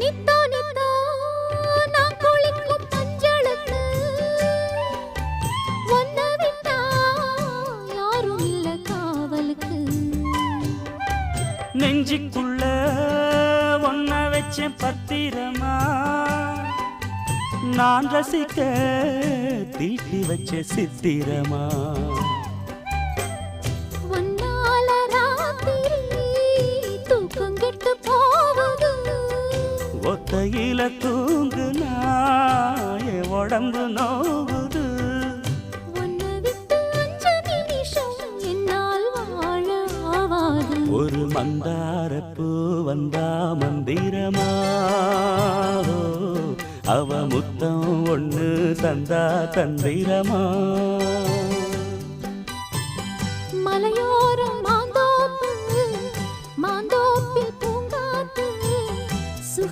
நித்தோ நித்தோ நான் குளிக்கும் மஞ்சளுக்கு ஒன்ன விட்டா யாரும் இல்ல காவலுக்கு. நெஞ்சுக்குள்ள ஒன்ன வச்சேன் பத்திரமா, நான் ரசிக்க தீட்டி வச்ச சித்திரமா. ஒன்னால ராத்திரி தூக்கம் கெட்டு போகுது, ஒத்தையில தூங்குனா என் உடம்பு நோகுது. உன்னை விட்டு 5 நிமிஷம் என்னால் வாழ ஆவாது. ஒரு மந்தாரப்பூ வந்தா மந்திரமா, அவ முத்தம் ஒண்ணு தந்தா தந்திரமா.